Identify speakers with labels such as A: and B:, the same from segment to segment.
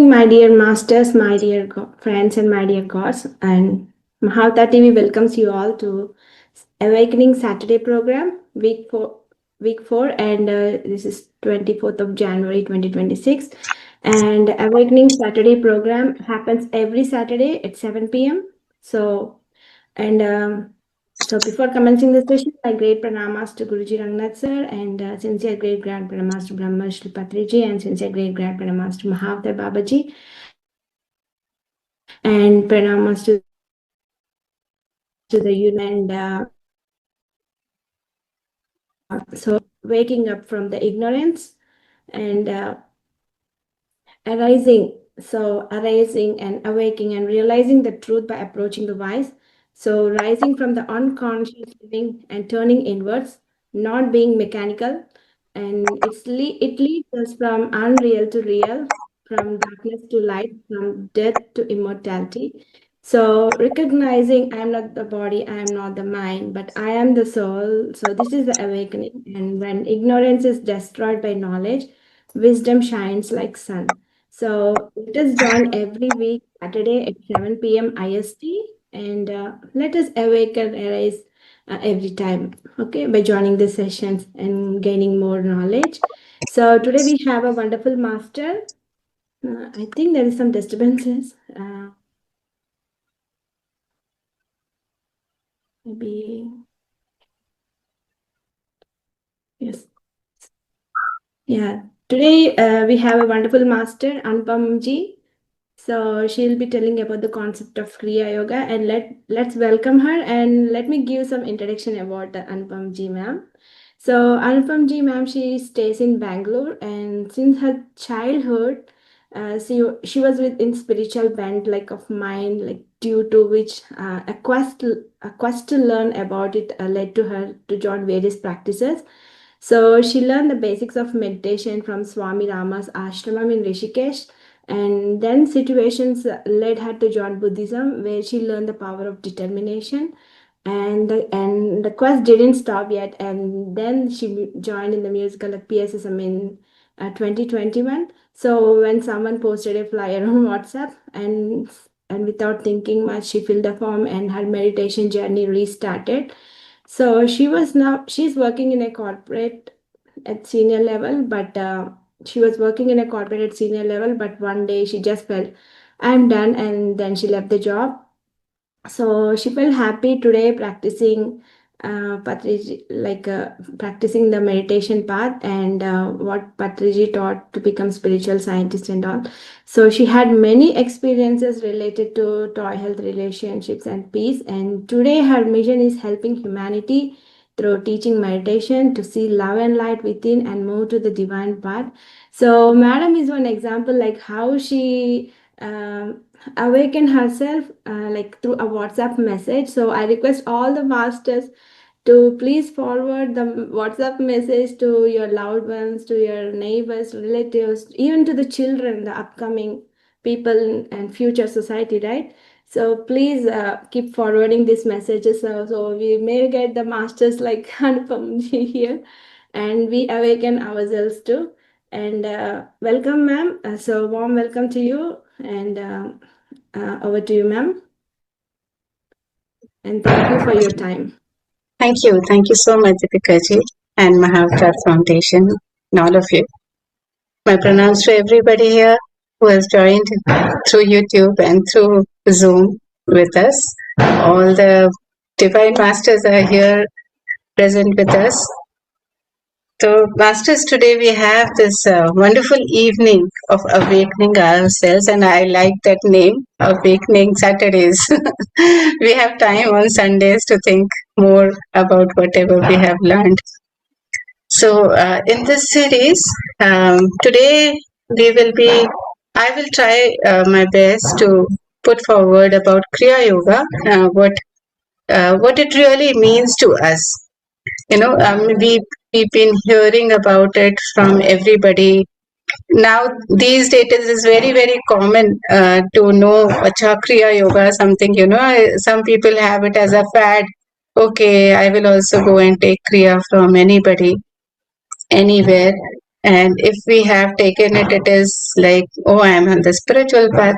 A: evening, my dear masters, my dear friends, and my dear gods. And Mahavatar TV welcomes you all to Awakening Saturday program, week four, and this is 24th of January 2026. And Awakening Saturday program happens every Saturday at 7 p.m. And so before commencing the session, my great pranamas to Guruji Rangnath sir and sincere great grand pranamas to Brahma Shri Patriji and sincere great grand pranamas to Mahavatar Babaji and pranamas to the union and so waking up from the ignorance and arising and awaking and realizing the truth by approaching the wise. So rising from the unconscious living and turning inwards, not being mechanical, and it leads us from unreal to real, from darkness to light, from death to immortality. So recognizing I am not the body, I am not the mind, but I am the soul. So this is the awakening. And when ignorance is destroyed by knowledge, wisdom shines like sun. So let us join every week Saturday at 7 p.m. IST and let us awaken, arise every time, okay, by joining the sessions and gaining more knowledge. So today we have a wonderful master. I think there is some disturbances. Maybe, yes. Yeah. Today we have a wonderful master, Anupam ji. So she'll be telling about the concept of Kriya Yoga, and let's welcome her and let me give some introduction about Anupam ji ma'am. So Anupam ji ma'am, she stays in Bangalore, and since her childhood, she was within spiritual bent like of mind, like due to which a quest to learn about it led to her to join various practices. So she learned the basics of meditation from Swami Rama's ashramam in Rishikesh, and then situations led her to join Buddhism, where she learned the power of determination. And the quest didn't stop yet, and then she joined in the musical at PSSM in 2021. So when someone posted a flyer on WhatsApp, and without thinking much, she filled the form, and her meditation journey restarted. So she's working in a corporate at senior level, but she was working in a corporate at senior level, but one day she just felt, I'm done, and then she left the job. So she felt happy today practicing practicing the meditation path and what Patriji taught to become spiritual scientist and all. So she had many experiences related to toy health, relationships, and peace. And today her mission is helping humanity through teaching meditation to see love and light within and move to the divine path. So Madam is one example like how she awaken herself like through a WhatsApp message. So I request all the masters to please forward the WhatsApp message to your loved ones, to your neighbors, relatives, even to the children, the upcoming people and future society, right? So please keep forwarding these messages so we may get the masters like Anupam ji here and we awaken ourselves too. And welcome, ma'am. So warm welcome to you. And over to you, ma'am. And thank you for your time.
B: Thank you. Thank you so much, Deepika ji and Mahavatar Foundation and all of you. My pranams to everybody here who has joined through YouTube and through Zoom with us. All the divine masters are here present with us. So, masters, today we have this wonderful evening of awakening ourselves, and I like that name, Awakening Saturdays. We have time on Sundays to think more about whatever we have learned. So, in this series, today I will try my best to put forward about Kriya Yoga, what it really means to us. We've been hearing about it from everybody. Now, these days, it is very, very common to know Kriya Yoga, something, some people have it as a fad. Okay, I will also go and take Kriya from anybody, anywhere. And if we have taken it, it is like, oh, I am on the spiritual path.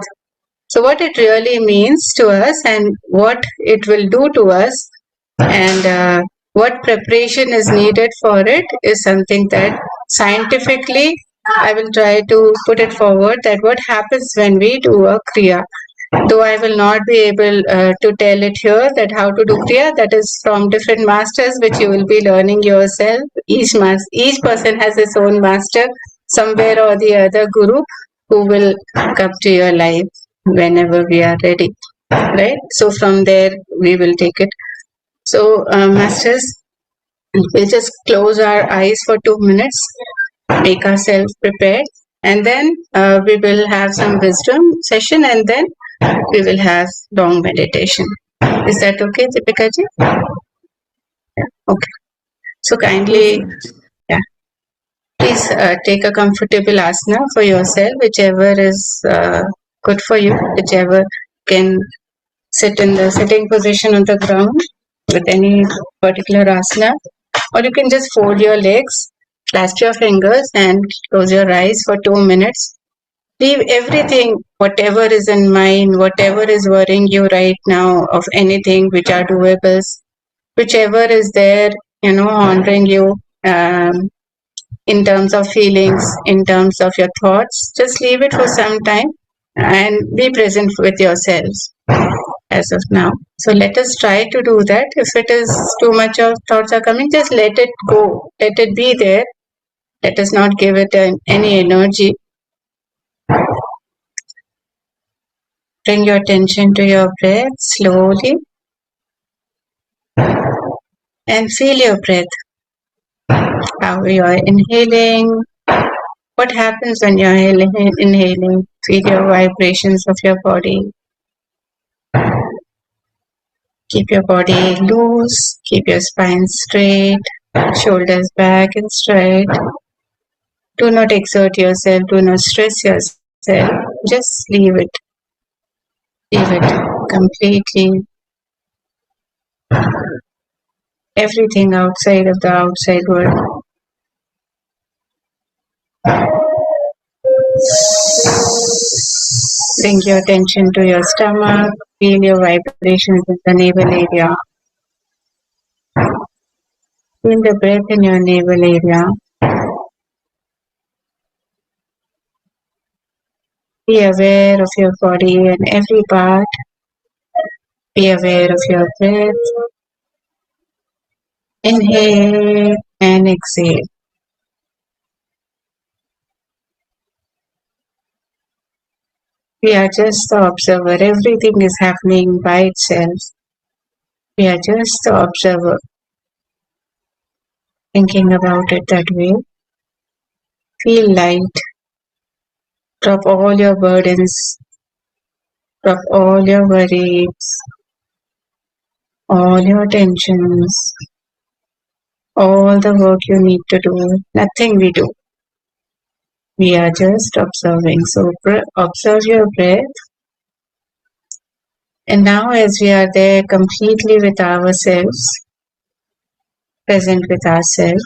B: So what it really means to us and what it will do to us and what preparation is needed for it is something that scientifically I will try to put it forward, that what happens when we do a Kriya. Though I will not be able to tell it here that how to do Kriya, that is from different masters which you will be learning yourself. Each person has his own master, somewhere or the other guru, who will come to your life whenever we are ready. Right? So from there we will take it. So masters, we'll just close our eyes for 2 minutes, make ourselves prepared, and then we will have some wisdom session, and then we will have long meditation. Is that okay, Deepika ji? Yeah. Okay. So kindly, yeah, please take a comfortable asana for yourself, whichever is good for you, whichever can sit in the sitting position on the ground with any particular asana, or you can just fold your legs, clasp your fingers, and close your eyes for 2 minutes. Leave everything, whatever is in mind, whatever is worrying you right now, of anything which are doables, whichever is there, honoring you in terms of feelings, in terms of your thoughts. Just leave it for some time and be present with yourselves as of now. So let us try to do that. If it is too much of thoughts are coming, just let it go. Let it be there. Let us not give it any energy. Bring your attention to your breath slowly and feel your breath. How you are inhaling. What happens when you're inhaling? Feel your vibrations of your body. Keep your body loose. Keep your spine straight. Shoulders back and straight. Do not exert yourself. Do not stress yourself. Just leave it. Leave it completely. Everything outside of the outside world. Bring your attention to your stomach. Feel your vibrations in the navel area. Feel the breath in your navel area. Be aware of your body and every part. Be aware of your breath. Inhale and exhale. We are just the observer. Everything is happening by itself. We are just the observer. Thinking about it that way. Feel light. Drop all your burdens. Drop all your worries. All your tensions. All the work you need to do. Nothing we do. We are just observing. So observe your breath. And now as we are there completely with ourselves, present with ourselves,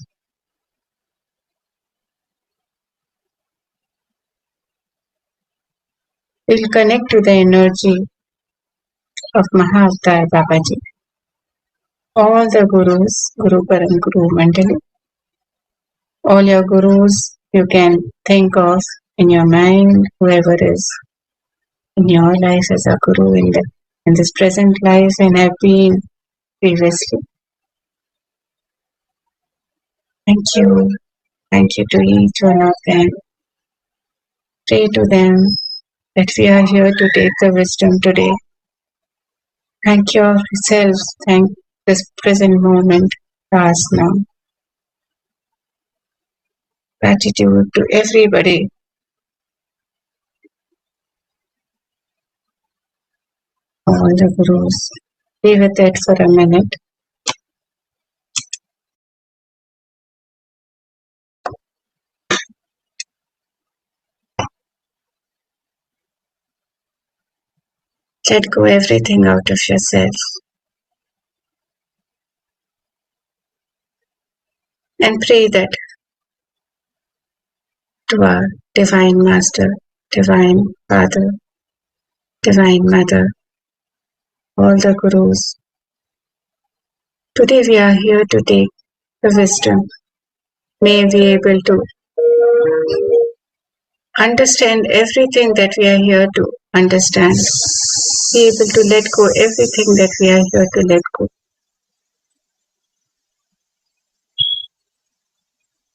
B: we'll connect to the energy of Mahavatar Babaji. All the gurus, Guru Param Guru Mandali, all your gurus you can think of in your mind, whoever is in your life as a guru in this present life and have been previously. Thank you. Thank you to each one of them. Pray to them that we are here to take the wisdom today. Thank yourselves. Thank this present moment, us now. Gratitude to everybody. All the gurus. Be with it for a minute. Let go everything out of yourself. And pray that to our Divine Master, Divine Father, Divine Mother, all the Gurus. Today we are here to take the wisdom. May we be able to understand everything that we are here to understand. Be able to let go everything that we are here to let go.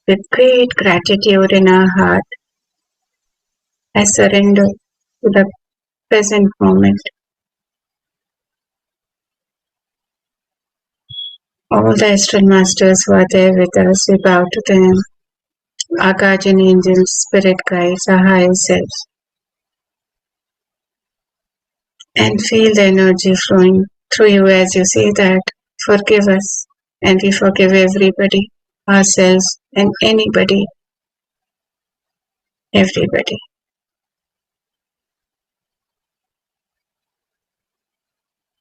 B: With great gratitude in our heart, I surrender to the present moment. All the astral masters who are there with us, we bow to them. Our guardian angels, spirit guides, our higher selves. And feel the energy flowing through you as you say that, forgive us. And we forgive everybody, ourselves and anybody, everybody.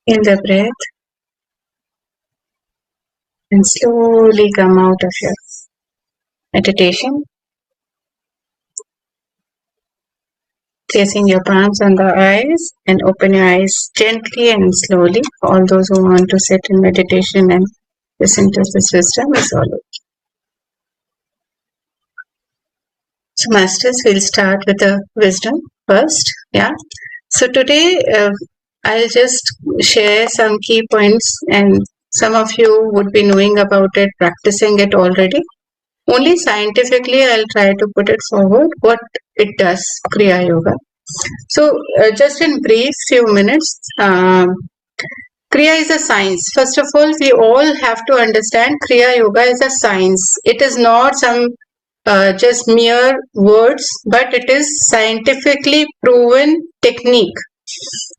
B: In the breath and slowly come out of your meditation, placing your palms on the eyes and open your eyes gently and slowly. For all those who want to sit in meditation and listen to this wisdom, is all okay. So masters, we'll start with the wisdom first. Yeah. So today I'll just share some key points, and some of you would be knowing about it, practicing it already. Only scientifically I'll try to put it forward what it does, Kriya Yoga. So just in brief few minutes, Kriya is a science. First of all, we all have to understand Kriya Yoga is a science. It is not some just mere words, but it is scientifically proven technique.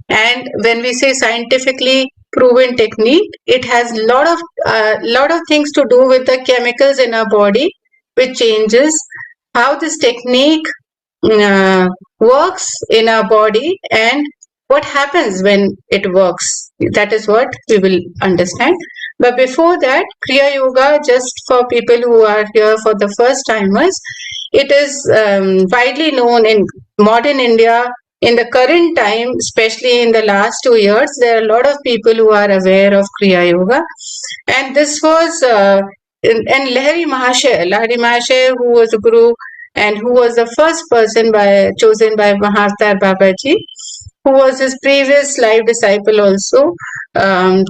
B: And when we say scientifically proven technique, it has lot of things to do with the chemicals in our body, which changes how this technique works in our body and what happens when it works. That is what we will understand. But before that, Kriya Yoga, just for people who are here for the first timers, it is widely known in modern India. In the current time, especially in the last 2 years, there are a lot of people who are aware of Kriya Yoga. And this was, and Lahari Mahasaya, who was a guru and who was the first person chosen by Mahavatar Babaji, who was his previous life disciple also.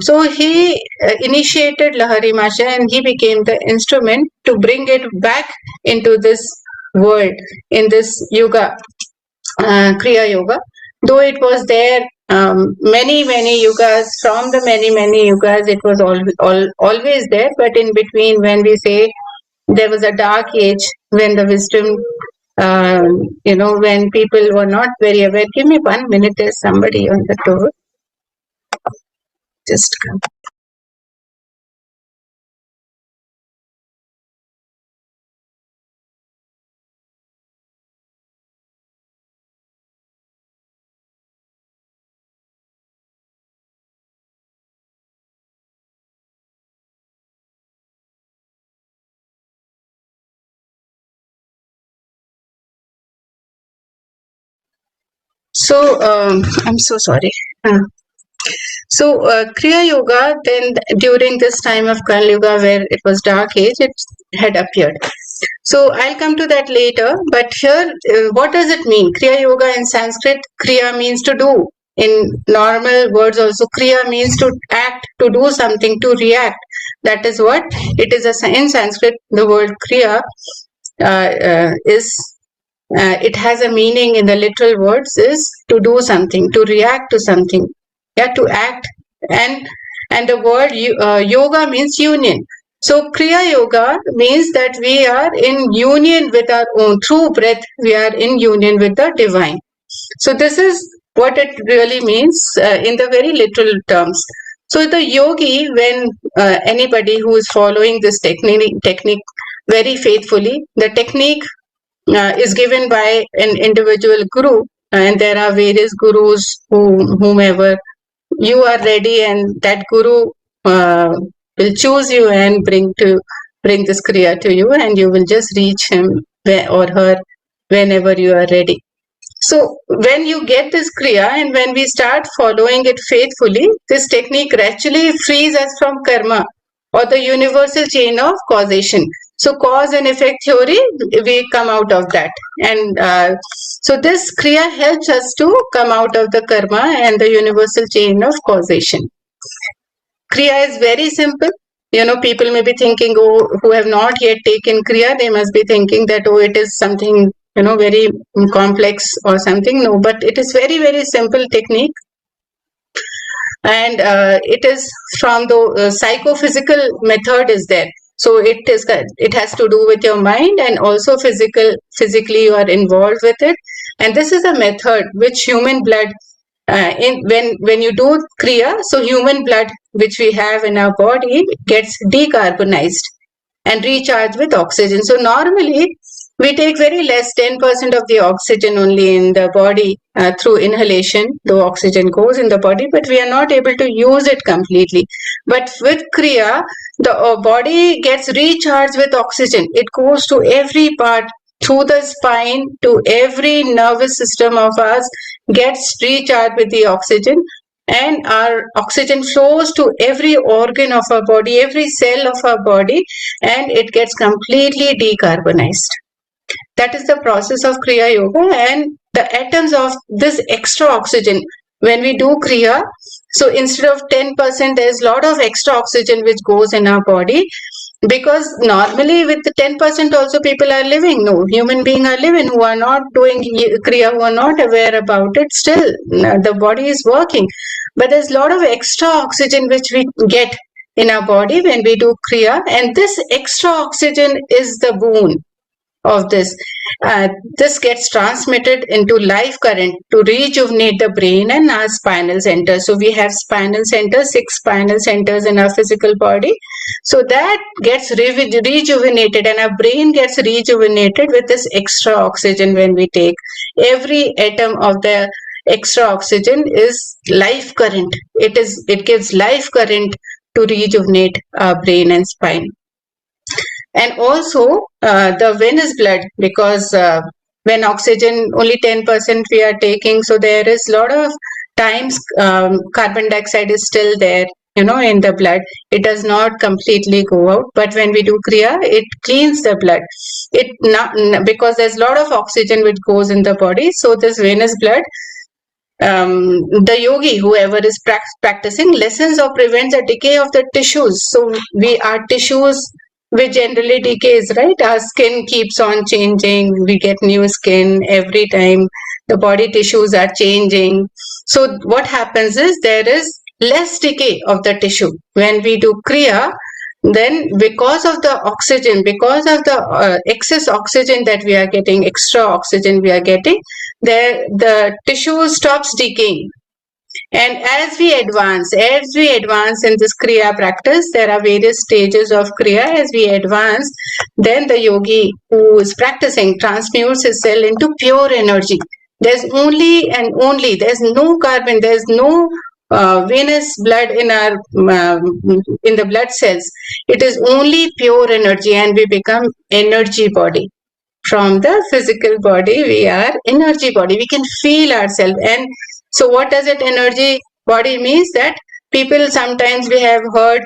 B: So he initiated Lahari Mahasaya and he became the instrument to bring it back into this world, in this yoga, Kriya Yoga. Though it was there many yugas, from the many yugas, it was always there, but in between, when we say there was a dark age when the wisdom, when people were not very aware. Give me 1 minute, there's somebody on the door. Just come. So, I'm so sorry. So, Kriya Yoga, then during this time of Kali Yuga, where it was dark age, it had appeared. So, I'll come to that later. But here, what does it mean? Kriya Yoga in Sanskrit, Kriya means to do. In normal words also, Kriya means to act, to do something, to react. That is what it is. In Sanskrit, the word Kriya it has a meaning in the literal words is to do something, to react to something, yeah, to act. And the word yoga means union. So Kriya Yoga means that we are in union with our own, through breath, we are in union with the divine. So this is what it really means in the very literal terms. So the yogi, when anybody who is following this technique very faithfully, the technique is given by an individual guru, and there are various gurus whomever you are ready, and that guru will choose you and bring this kriya to you, and you will just reach him or her whenever you are ready. So when you get this Kriya and when we start following it faithfully, this technique actually frees us from karma or the universal chain of causation. So cause and effect theory, we come out of that. And so this Kriya helps us to come out of the karma and the universal chain of causation. Kriya is very simple. People may be thinking, oh, who have not yet taken Kriya, they must be thinking that, oh, it is something, very complex or something. No, but it is very, very simple technique. And it is from the psychophysical method is there. So it has to do with your mind, and also physically you are involved with it. And this is a method which human blood, when you do Kriya, so human blood which we have in our body gets decarbonized and recharged with oxygen. So normally we take very less, 10% of the oxygen only in the body through inhalation, though oxygen goes in the body, but we are not able to use it completely. But with Kriya, the body gets recharged with oxygen. It goes to every part, through the spine to every nervous system of us, gets recharged with the oxygen, and our oxygen flows to every organ of our body, every cell of our body, and it gets completely decarbonized. That is the process of Kriya Yoga. And the atoms of this extra oxygen, when we do Kriya, so instead of 10%, there's a lot of extra oxygen which goes in our body, because normally with the 10% also people are living. No, human beings are living who are not doing Kriya, who are not aware about it. Still, the body is working. But there's a lot of extra oxygen which we get in our body when we do Kriya. And this extra oxygen is the boon of this. This gets transmitted into life current to rejuvenate the brain and our spinal center. So we have spinal centers, 6 spinal centers in our physical body. So that gets rejuvenated, and our brain gets rejuvenated with this extra oxygen when we take. Every atom of the extra oxygen is life current. It gives life current to rejuvenate our brain and spine. And also the venous blood, because when oxygen only 10% we are taking, so there is a lot of times carbon dioxide is still there, in the blood. It does not completely go out, but when we do Kriya, it cleans the blood. Because there's a lot of oxygen which goes in the body, so this venous blood, the yogi, whoever is practicing, lessens or prevents the decay of the tissues. So our tissues which generally decays, right? Our skin keeps on changing. We get new skin every time. The body tissues are changing. So what happens is there is less decay of the tissue. When we do Kriya, then because of the oxygen, because of the excess oxygen that we are getting, extra oxygen we are getting, the tissue stops decaying. And as we advance in this Kriya practice, there are various stages of Kriya. As we advance, then the yogi who is practicing transmutes his cell into pure energy. There's there's no carbon, there's no venous blood in the blood cells. It is only pure energy, and we become energy body. From the physical body, we are energy body. We can feel ourselves. And so what does it energy body means? That people sometimes we have heard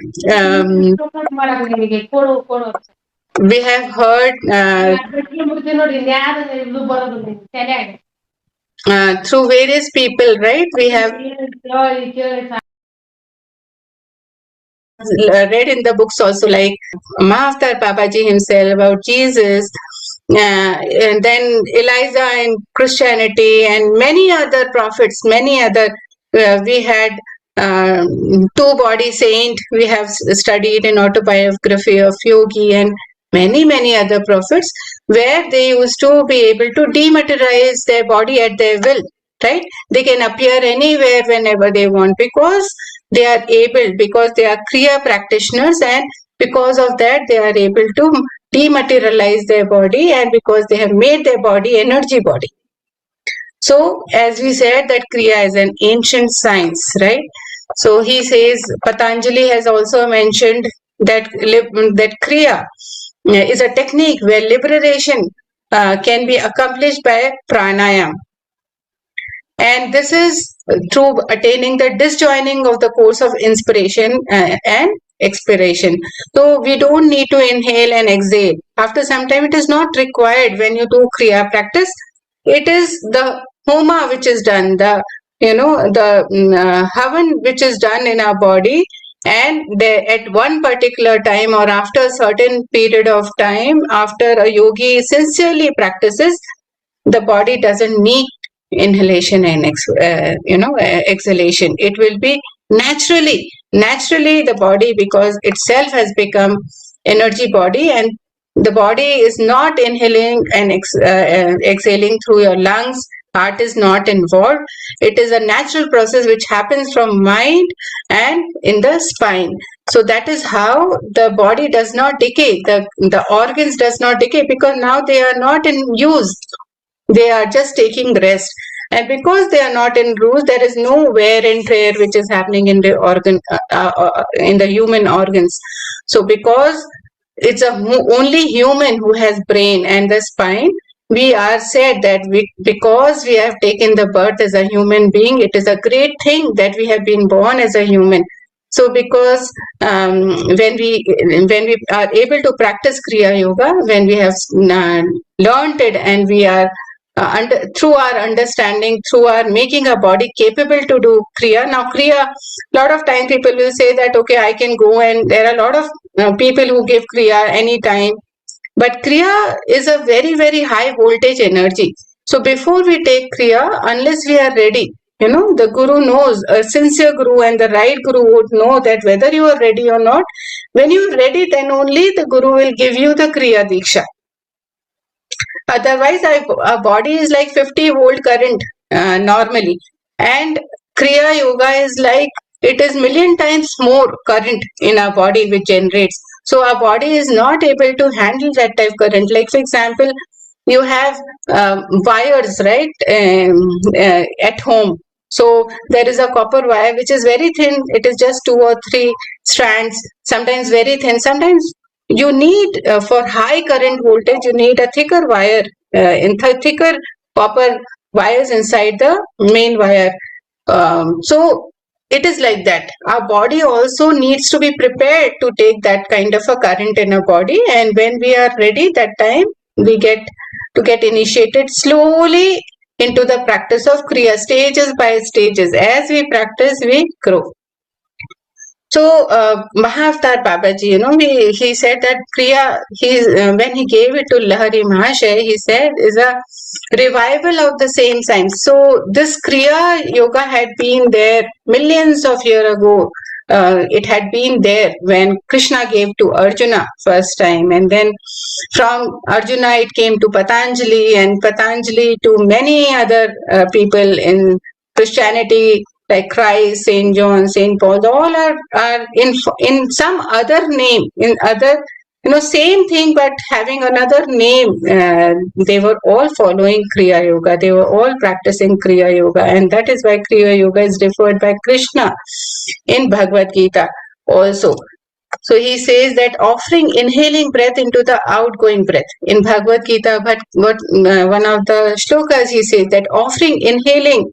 B: through various people, right? We have read in the books also, like Mahavatar Babaji himself, about Jesus, and then Eliza in Christianity, and many other prophets, many other. We had Two Body Saint, we have studied in autobiography of Yogi, and many other prophets, where they used to be able to dematerialize their body at their will, right? They can appear anywhere whenever they want, because they are able, because they are Kriya practitioners, and because of that they are able to dematerialize their body, and because they have made their body energy body. So as we said, that Kriya is an ancient science, right? So he says, Patanjali has also mentioned that Kriya is a technique where liberation can be accomplished by pranayam. And this is through attaining the disjoining of the course of inspiration and expiration. So we don't need to inhale and exhale. After some time, it is not required when you do Kriya practice. It is the Homa which is done, the Havan which is done in our body, and at one particular time or after a certain period of time, after a yogi sincerely practices, the body doesn't need inhalation and exhalation. It will be naturally the body, because itself has become energy body, and the body is not inhaling and exhaling through your lungs. Heart is not involved. It is a natural process which happens from mind and in the spine. So that is how the body does not decay. The organs does not decay, because now they are not in use. They are just taking rest. And because they are not in use, there is no wear and tear which is happening in the organ, in the human organs. So because it's only human who has brain and the spine, we are said that because we have taken the birth as a human being, it is a great thing that we have been born as a human. So because when we are able to practice Kriya Yoga, when we have learned it, and we are through our understanding, through our making our body capable to do Kriya. Now Kriya, lot of time people will say that, okay, I can go, and there are a lot of people who give Kriya anytime. But Kriya is a very, very high voltage energy. So before we take Kriya, unless we are ready, the Guru knows, a sincere Guru and the right Guru would know that whether you are ready or not. When you are ready, then only the Guru will give you the Kriya Diksha. Otherwise, our body is like 50-volt current normally. And Kriya Yoga is like, it is million times more current in our body which generates. So our body is not able to handle that type of current. Like, for example, you have wires, right, at home. So there is a copper wire which is very thin. It is just 2 or 3 strands, sometimes very thin. Sometimes you need, for high current voltage, you need a thicker wire, thicker copper wires inside the main wire. So it is like that. Our body also needs to be prepared to take that kind of a current in our body. And when we are ready, that time we get initiated slowly into the practice of Kriya, stages by stages. As we practice, we grow. So Mahavatar Babaji, he said that Kriya, when he gave it to Lahari Mahashay, he said is a revival of the same science. So this Kriya Yoga had been there millions of years ago. It had been there when Krishna gave to Arjuna first time, and then from Arjuna it came to Patanjali, and Patanjali to many other people in Christianity, like Christ, Saint John, Saint Paul. All are in some other name, in other, same thing but having another name. They were all following Kriya Yoga. They were all practicing Kriya Yoga, and that is why Kriya Yoga is referred by Krishna in Bhagavad Gita also. So he says that offering inhaling breath into the outgoing breath. In Bhagavad Gita, but one of the shlokas, he says that offering inhaling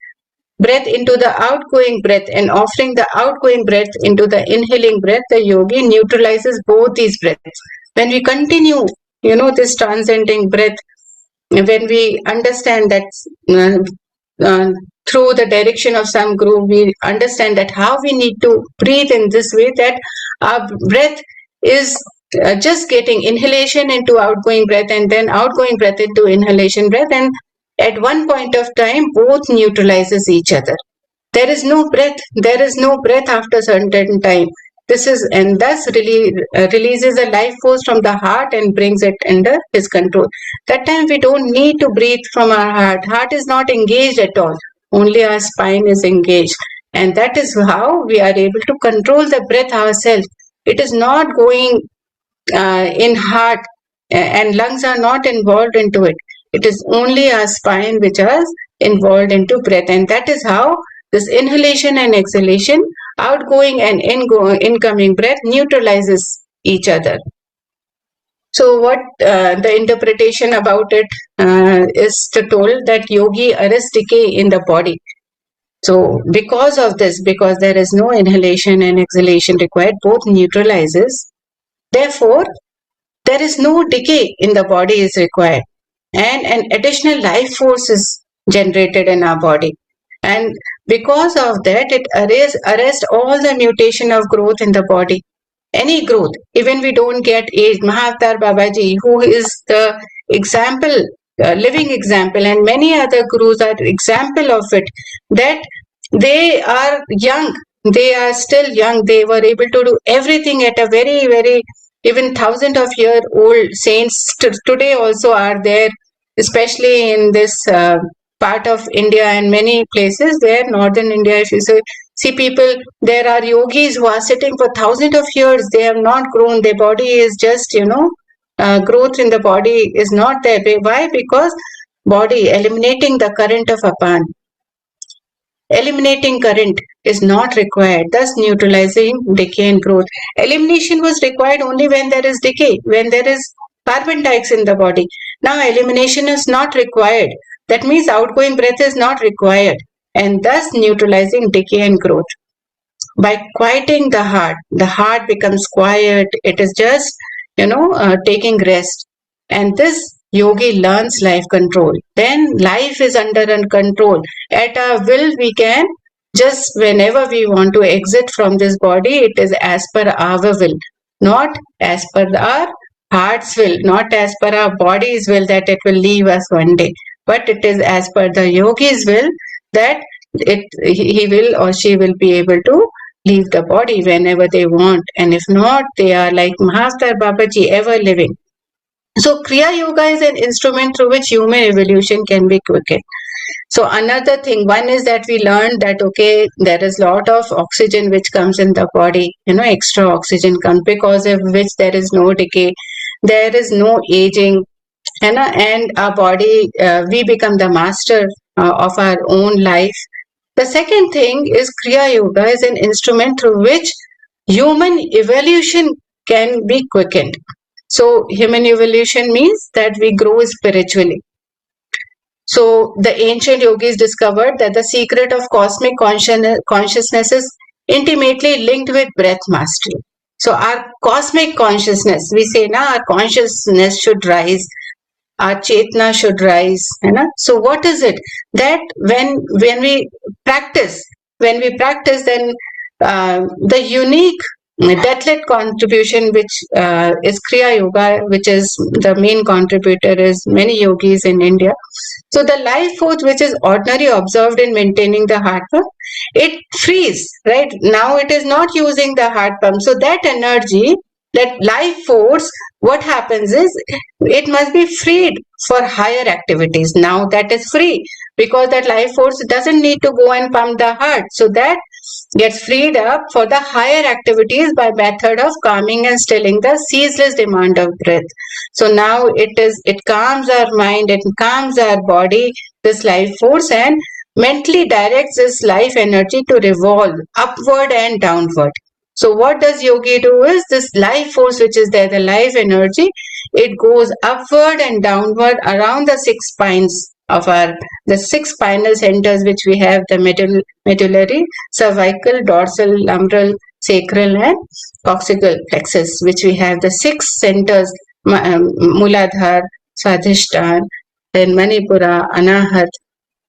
B: breath into the outgoing breath and offering the outgoing breath into the inhaling breath, the yogi neutralizes both these breaths. When we continue, this transcending breath, when we understand that through the direction of some guru, we understand that how we need to breathe in this way, that our breath is just getting inhalation into outgoing breath, and then outgoing breath into inhalation breath, and at one point of time both neutralizes each other. There is no breath after a certain time. This is, and thus releases a life force from the heart and brings it under his control. That time we don't need to breathe from our heart. Heart is not engaged at all. Only our spine is engaged. And that is how we are able to control the breath ourselves. It is not going in heart, and lungs are not involved into it. It is only our spine which is involved into breath. And that is how this inhalation and exhalation, outgoing and incoming breath neutralizes each other. So what the interpretation about it is told that yogi arrests decay in the body. So because of this, because there is no inhalation and exhalation required, both neutralizes. Therefore, there is no decay in the body is required, and an additional life force is generated in our body. And because of that, it arrests all the mutation of growth in the body. Any growth, even we don't get age. Mahavatar Babaji, who is the example, living example, and many other gurus are example of it, that they are young, they are still young, they were able to do everything at a very, very, even thousand of year old saints today also are there, especially in this part of India and many places where northern India, if you see people, there are yogis who are sitting for thousands of years, they have not grown, their body is just, growth in the body is not there. Why? Because body eliminating the current of Apan. Eliminating current is not required, thus neutralizing decay and growth. Elimination was required only when there is decay, when there is carbon dioxide in the body. Now elimination is not required. That means outgoing breath is not required, and thus neutralizing decay and growth. By quieting the heart becomes quiet. It is just, taking rest. And this yogi learns life control. Then life is under control. At our will, we can just whenever we want to exit from this body, it is as per our will, not as per our heart's will, not as per our body's will that it will leave us one day, but it is as per the yogi's will that he will or she will be able to leave the body whenever they want. And if not, they are like Mahavatar Babaji, ever living. So Kriya Yoga is an instrument through which human evolution can be quickened. So another thing, one is that we learned that, okay, there is lot of oxygen which comes in the body, extra oxygen comes, because of which there is no decay, there is no aging, and our body, we become the master of our own life. The second thing is Kriya Yoga is an instrument through which human evolution can be quickened. So human evolution means that we grow spiritually. So the ancient yogis discovered that the secret of cosmic consciousness is intimately linked with breath mastery. So our cosmic consciousness, we say now our consciousness should rise, our chetna should rise. So what is it? That when we practice, then the unique deathless contribution, which is Kriya Yoga, which is the main contributor, is many yogis in India. So the life force which is ordinarily observed in maintaining the heart pump, it frees, right? Now it is not using the heart pump. So that energy, that life force, what happens is it must be freed for higher activities. Now that is free because that life force doesn't need to go and pump the heart. So that gets freed up for the higher activities by method of calming and stilling the ceaseless demand of breath. So now it calms our mind, it calms our body, this life force, and mentally directs this life energy to revolve upward and downward. So what does yogi do is this life force which is there, the life energy, it goes upward and downward around the six spines of the six spinal centers which we have, the medullary, cervical, dorsal, lumbar, sacral and coccygeal plexus, which we have the six centers, Muladhara, Swadhisthana, then Manipura, Anahat,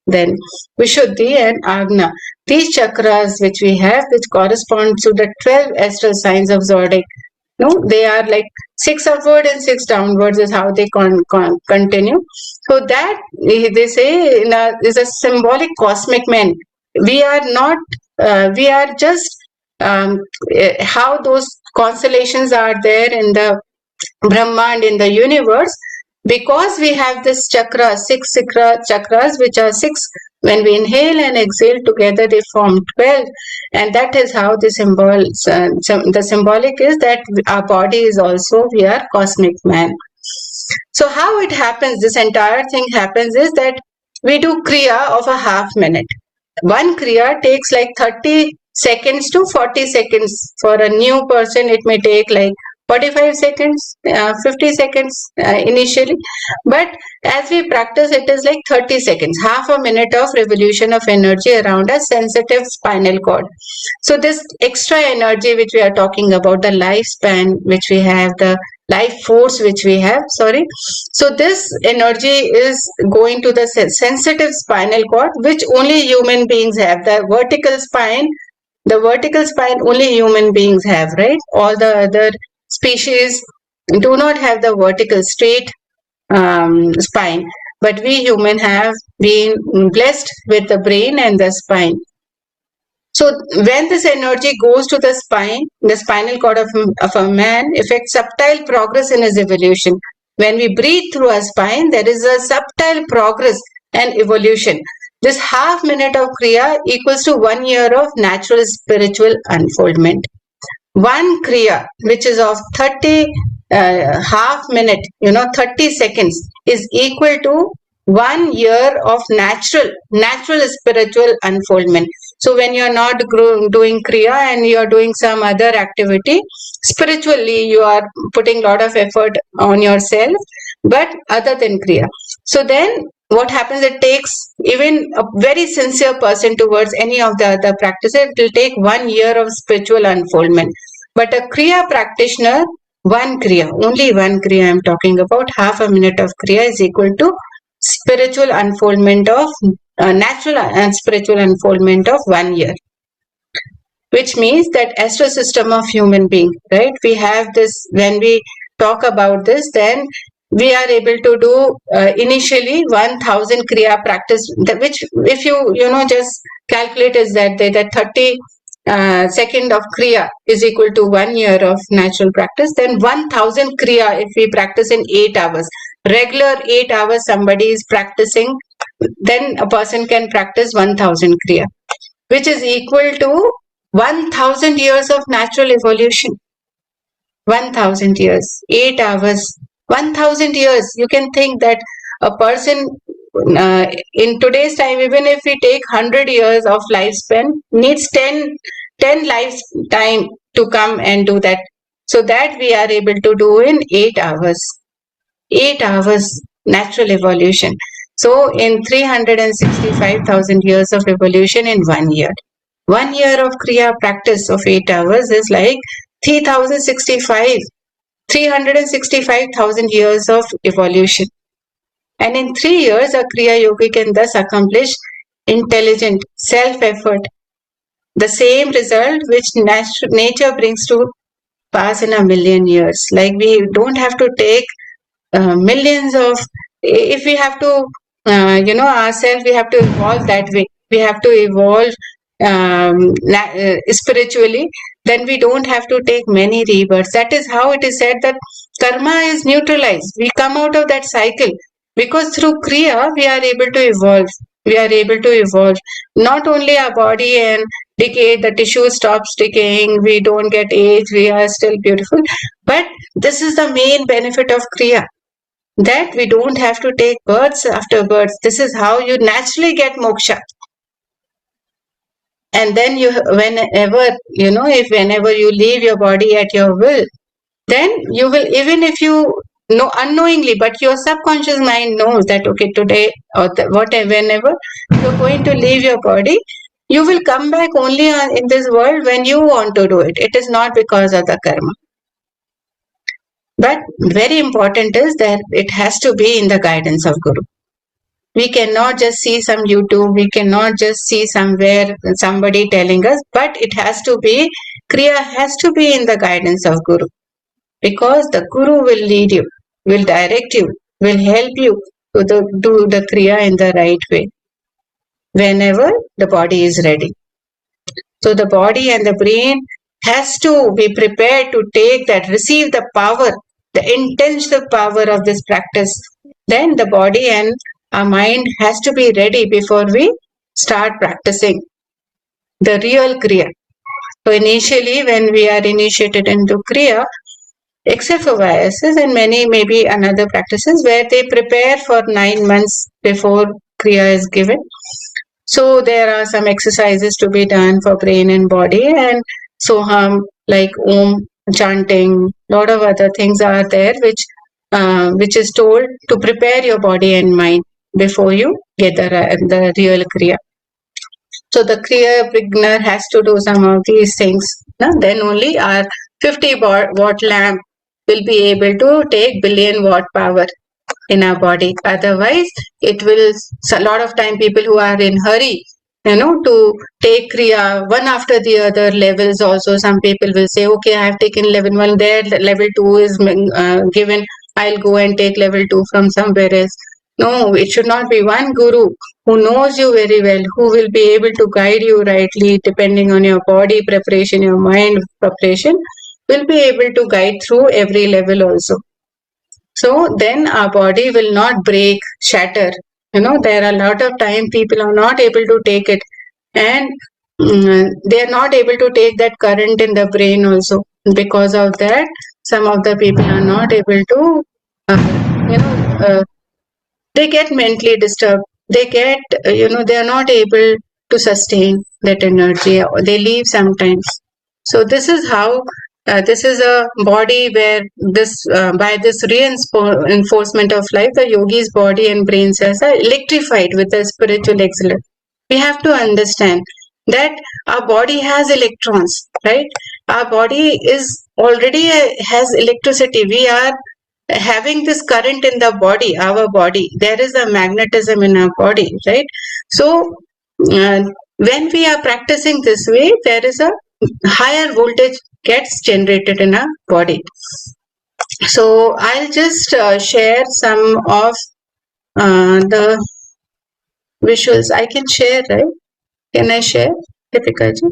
B: then Vishuddhi and Agna. These chakras which we have, which correspond to the 12 astral signs of Zodiac, they are like 6 upward and 6 downwards is how they continue. So that they say is a symbolic cosmic man. We are not, we are just how those constellations are there in the Brahmand, in the universe, because we have this chakra, six chakras, which are 6. When we inhale and exhale together, they form 12. And that is how the symbolic is that our body is also, we are cosmic man. So how it happens, this entire thing happens is that we do Kriya of a half minute. One Kriya takes like 30 seconds to 40 seconds. For a new person, it may take like 45 seconds, 50 seconds initially. But as we practice, it is like 30 seconds, half a minute of revolution of energy around a sensitive spinal cord. So this extra energy which we are talking about, the lifespan which we have, the life force which we have, sorry. So this energy is going to the sensitive spinal cord, which only human beings have. The vertical spine only human beings have, right? All the other species do not have the vertical straight spine, but we human have been blessed with the brain and the spine. So when this energy goes to the spine, the spinal cord of a man affects subtle progress in his evolution. When we breathe through our spine, there is a subtle progress and evolution. This half minute of Kriya equals to 1 year of natural spiritual unfoldment. One Kriya, which is of 30 half minute, 30 seconds, is equal to 1 year of natural spiritual unfoldment. So when you are not doing Kriya and you are doing some other activity, spiritually you are putting a lot of effort on yourself, but other than Kriya. So then what happens, it takes even a very sincere person towards any of the other practices, it will take 1 year of spiritual unfoldment. But a Kriya practitioner, one Kriya, only one Kriya I'm talking about, half a minute of Kriya is equal to spiritual unfoldment of natural and spiritual unfoldment of 1 year. Which means that astral system of human being, right? We have this, when we talk about this, then we are able to do initially 1000 Kriya practice, which if you just calculate is that 30 second of Kriya is equal to 1 year of natural practice. Then 1000 Kriya if we practice in 8 hours, regular 8 hours somebody is practicing, then a person can practice 1000 Kriya, which is equal to 1000 years of natural evolution. 1000 years, 8 hours, 1000 years. You can think that a person in today's time, even if we take 100 years of lifespan, needs 10 lifetime to come and do that. So that we are able to do in 8 hours. 8 hours natural evolution. So in 365,000 years of evolution in 1 year. 1 year of Kriya practice of 8 hours is like 365,000 years of evolution. And in 3 years, a Kriya yogi can thus accomplish intelligent self-effort, the same result which nature brings to pass in a million years. Like we don't have to take millions of, if we have to, ourselves, we have to evolve that way. We have to evolve spiritually, then we don't have to take many rebirths. That is how it is said that karma is neutralized. We come out of that cycle because through Kriya we are able to evolve. We are able to evolve. Not only our body and decay, the tissue stops decaying, we don't get age, we are still beautiful. But this is the main benefit of Kriya, that we don't have to take births after births. This is how you naturally get moksha. And then whenever you leave your body at your will, then you will, even if you know unknowingly, but your subconscious mind knows that okay, today or whenever you're going to leave your body, you will come back only in this world when you want to do it. It is not because of the karma. But very important is that it has to be in the guidance of Guru. We cannot just see some YouTube, we cannot just see somewhere somebody telling us, but it has to be, Kriya has to be in the guidance of Guru. Because the Guru will lead you, will direct you, will help you to do the Kriya in the right way, whenever the body is ready. So the body and the brain has to be prepared to take that, receive the power, the intensive power of this practice. Then the body and our mind has to be ready before we start practicing the real Kriya. So initially when we are initiated into Kriya, except for Vyases and many maybe another practices where they prepare for 9 months before Kriya is given. So there are some exercises to be done for brain and body, and Soham, like Om, chanting, lot of other things are there which is told to prepare your body and mind before you get the real Kriya. So the Kriya beginner has to do some of these things. Then only our 50 watt lamp will be able to take billion watt power in our body. Otherwise, it will, a lot of time people who are in hurry, to take Kriya one after the other levels also. Some people will say, okay, I have taken level 1, there level 2 is given, I'll go and take level 2 from somewhere else. No, it should not be one guru who knows you very well, who will be able to guide you rightly depending on your body preparation, your mind preparation, will be able to guide through every level also. So then our body will not break, shatter. There are a lot of time people are not able to take it, and they are not able to take that current in the brain also. Because of that, some of the people are not able to, they get mentally disturbed. They get, they are not able to sustain that energy, or they leave sometimes. So this is how, this is a body where this, by this reinforcement of life, the yogi's body and brain cells are electrified with the spiritual excellence. We have to understand that our body has electrons, right? Our body is already has electricity. We are having this current in the body, our body. There is a magnetism in our body, right? So when we are practicing this way, there is a higher voltage gets generated in our body. So I'll just share some of the visuals. I can share, right? Can I share, Deepika ji?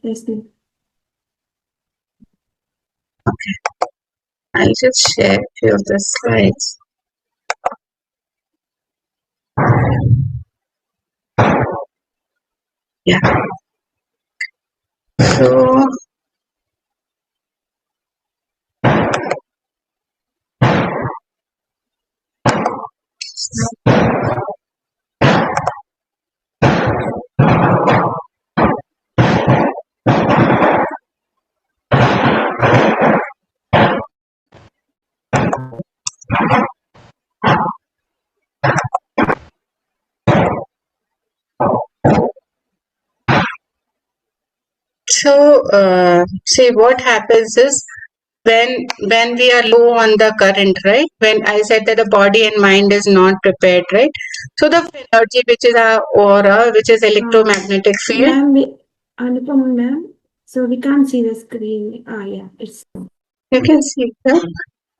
A: Yes, ma'am.
B: Okay. I'll just share a few of the slides. Yeah. So see what happens is when we are low on the current, right? When I said that the body and mind is not prepared, right? So the energy, which is our aura, which is electromagnetic field.
A: Ma'am, Anupam, ma'am. So we can't see the screen. Yeah, it's.
B: You can see, huh?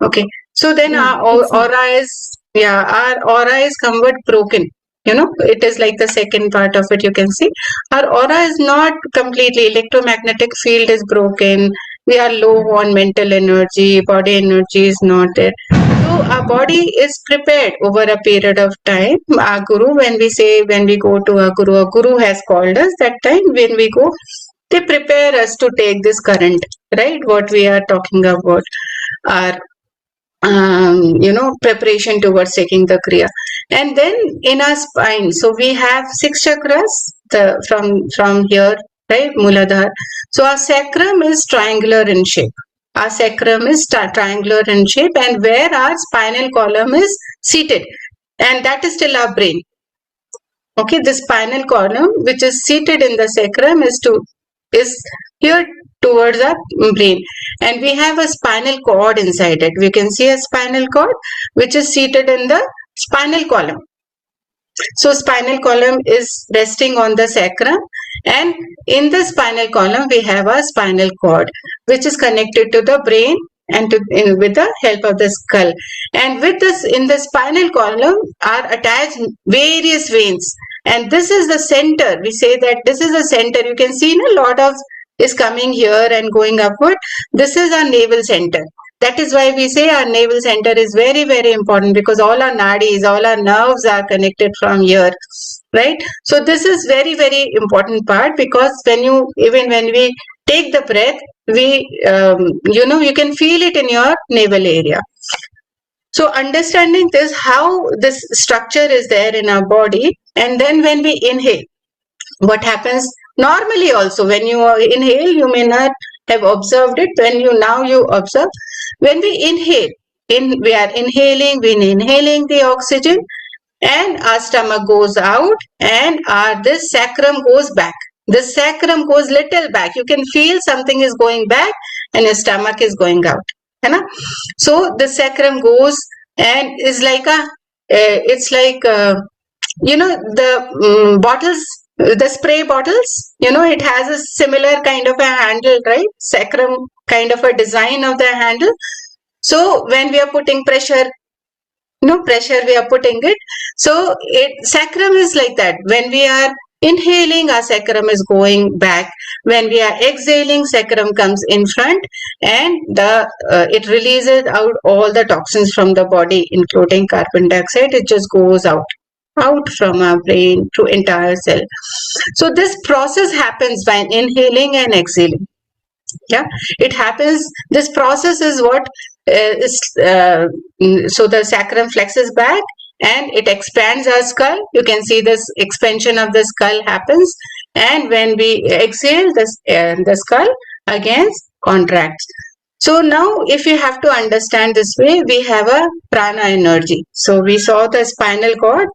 B: Okay. So then
A: Yeah,
B: our aura is, our aura is somewhat broken. It is like the second part of it, you can see. Our aura is not completely, electromagnetic field is broken. We are low on mental energy, body energy is not there. So our body is prepared over a period of time. Our guru, when we go to a guru has called us that time when we go, they prepare us to take this current, right? What we are talking about, our preparation towards taking the kriya. And then in our spine, so we have 6 chakras, from here, right? Muladhara. So our sacrum is triangular in shape. Our sacrum is triangular in shape, and where our spinal column is seated, and that is still our brain. Okay, the spinal column, which is seated in the sacrum, is here towards our brain, and we have a spinal cord inside it. We can see a spinal cord which is seated in the spinal column. So spinal column is resting on the sacrum, and in the spinal column we have a spinal cord which is connected to the brain and with the help of the skull. And with this, in the spinal column are attached various veins, and this is the center. We say that this is the center. You can see a lot of is coming here and going upward. This is our navel center. That is why we say our navel center is very, very important, because all our nadis, all our nerves are connected from here, right? So this is very, very important part, because even when we take the breath, you can feel it in your navel area. So understanding this, how this structure is there in our body, and then when we inhale, what happens? Normally also, when you inhale, you may not have observed it. When you observe, when we inhale, we are inhaling, the oxygen, and our stomach goes out, and this sacrum goes back. The sacrum goes little back. You can feel something is going back, and your stomach is going out. So the sacrum goes and is like it's like the bottles, the spray bottles. It has a similar kind of a handle, right? Sacrum kind of a design of the handle. So when we are putting pressure, pressure we are putting it. So sacrum is like that. When we are inhaling, our sacrum is going back. When we are exhaling, sacrum comes in front, and it releases out all the toxins from the body, including carbon dioxide. It just goes out from our brain to entire cell. So this process happens by inhaling and exhaling. It happens. This process is what so the sacrum flexes back and it expands our skull. You can see this expansion of the skull happens, and when we exhale, the skull again contracts. So now, if you have to understand this way, we have a prana energy. So we saw the spinal cord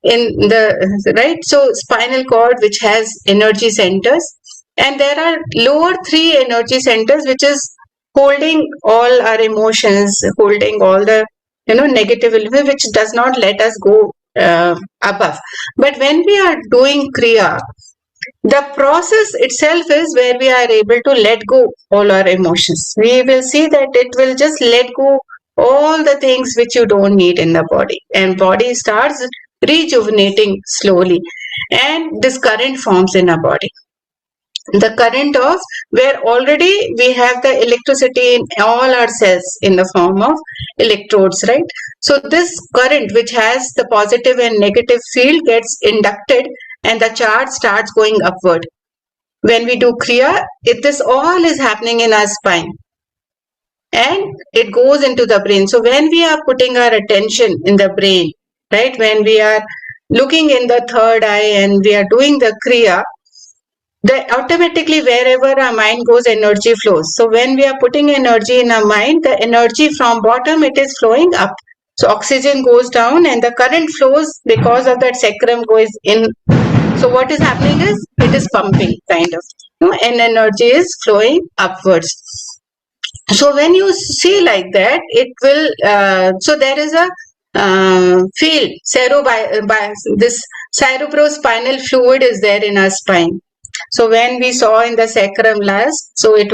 B: in the right. So spinal cord, which has energy centers, and there are lower 3 energy centers, which is holding all our emotions, holding all the negative, which does not let us go above. But when we are doing Kriya, the process itself is where we are able to let go all our emotions. We will see that it will just let go all the things which you don't need in the body, and body starts rejuvenating slowly, and this current forms in our body. The current of where already we have the electricity in all our cells in the form of electrodes, right? So this current, which has the positive and negative field, gets inducted and the charge starts going upward. When we do Kriya, this all is happening in our spine and it goes into the brain. So when we are putting our attention in the brain, right, when we are looking in the third eye and we are doing the Kriya, automatically wherever our mind goes, energy flows. So when we are putting energy in our mind, the energy from bottom, it is flowing up. So oxygen goes down and the current flows because of that sacrum goes in. So what is happening is it is pumping kind of, and energy is flowing upwards. So when you see like that, it will, so there is a field, this cerebrospinal fluid is there in our spine. So when we saw in the sacrum last, so it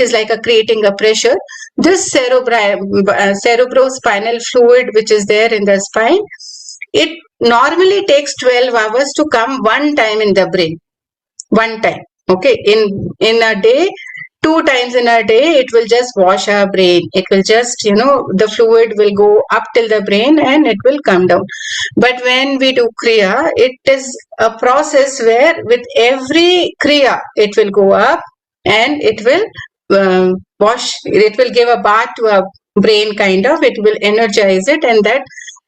B: is like creating a pressure. This cerebrospinal fluid, which is there in the spine, it normally takes 12 hours to come one time in the brain. One time, okay, in a day, 2 times in a day, it will just wash our brain. It will just, the fluid will go up till the brain and it will come down. But when we do Kriya, it is a process where with every Kriya, it will go up and it will wash, it will give a bath to our brain kind of, it will energize it, and that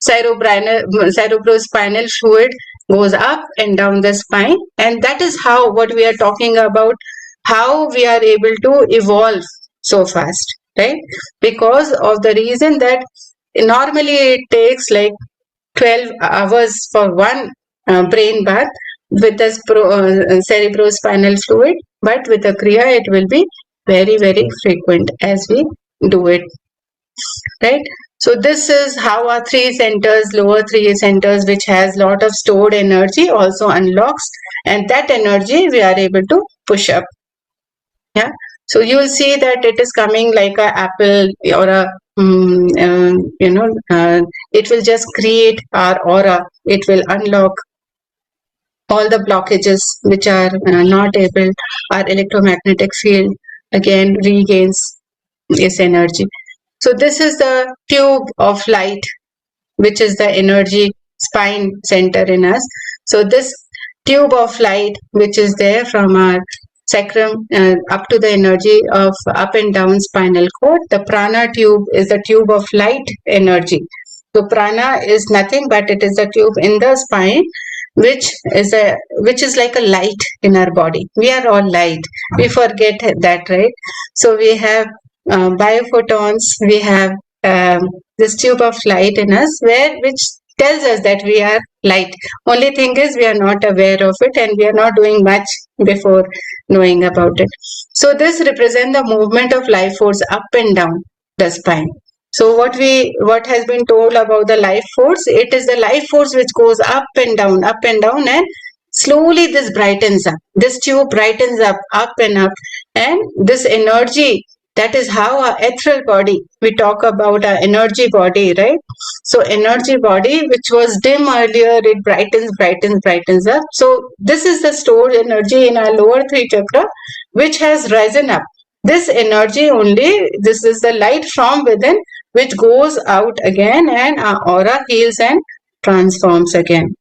B: cerebrospinal fluid goes up and down the spine. And that is how, what we are talking about, how we are able to evolve so fast, right? Because of the reason that normally it takes like 12 hours for one brain bath with the cerebrospinal fluid, but with the Kriya it will be very, very frequent as we do it, right? So this is how our 3 centers, lower 3 centers, which has lot of stored energy, also unlocks, and that energy we are able to push up. Yeah, so you will see that it is coming like an apple or a it will just create our aura. It will unlock all the blockages which are not able. Our electromagnetic field again regains its energy. So this is the tube of light, which is the energy spine center in us. So this tube of light, which is there from our sacrum up to the energy of up and down spinal cord. The prana tube is the tube of light energy. So prana is nothing but it is the tube in the spine which is like a light in our body. We are all light. We forget that, right? So we have biophotons. We have this tube of light in us, which tells us that we are light. Only thing is we are not aware of it, and we are not doing much before knowing about it. So this represents the movement of life force up and down the spine. So what has been told about the life force, it is the life force which goes up and down, and slowly this brightens up. This tube brightens up and up, and this energy, that is how our ethereal body, we talk about our energy body, right? So energy body, which was dim earlier, it brightens up. So this is the stored energy in our lower three chakra, which has risen up. This energy only, this is the light from within, which goes out again, and our aura heals and transforms again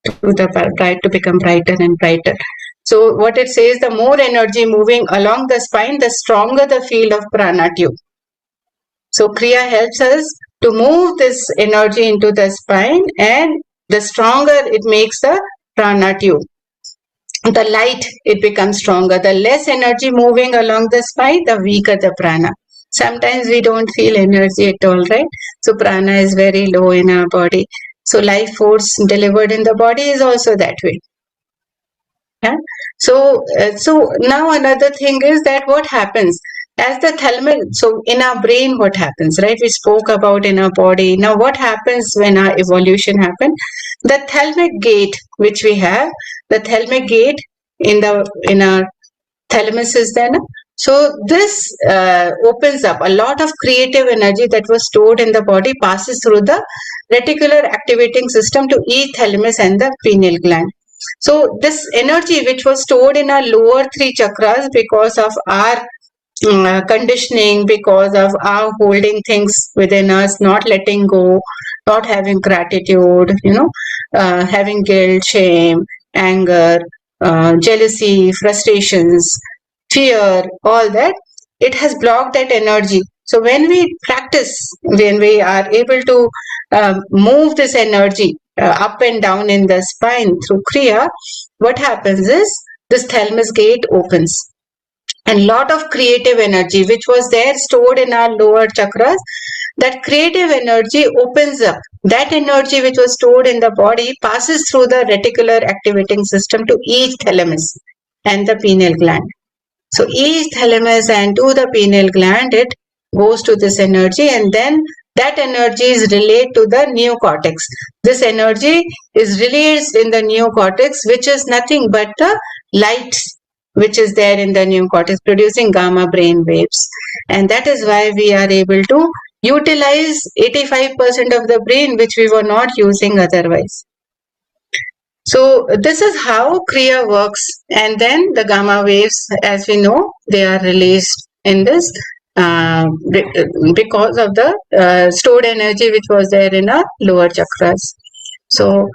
B: to become brighter and brighter. So what it says, the more energy moving along the spine, the stronger the field of prana tube. So Kriya helps us to move this energy into the spine, and the stronger it makes the prana tube. The light, it becomes stronger. The less energy moving along the spine, the weaker the prana. Sometimes we don't feel energy at all, right? So prana is very low in our body. So life force delivered in the body is also that way. Yeah. So now another thing is that what happens as the thalamic. So in our brain, what happens, right? We spoke about in our body. Now what happens when our evolution happened? The thalamic gate, which we have, the thalamic gate in our thalamus is there. So this opens up a lot of creative energy that was stored in the body, passes through the reticular activating system to each thalamus and the pineal gland. So this energy which was stored in our lower three chakras because of our conditioning, because of our holding things within us, not letting go, not having gratitude, having guilt, shame, anger, jealousy, frustrations, fear, all that, it has blocked that energy. So when we practice, when we are able to move this energy up and down in the spine through Kriya, what happens is this thalamus gate opens, and lot of creative energy which was there stored in our lower chakras, that creative energy opens up. That energy which was stored in the body passes through the reticular activating system to each thalamus and the pineal gland. So each thalamus and to the pineal gland, it goes to this energy, and then that energy is relayed to the neocortex. This energy is released in the neocortex, which is nothing but the light which is there in the neocortex, producing gamma brain waves. And that is why we are able to utilize 85% of the brain, which we were not using otherwise. So this is how Kriya works. And then the gamma waves, as we know, they are released in this because of the stored energy which was there in our lower chakras. So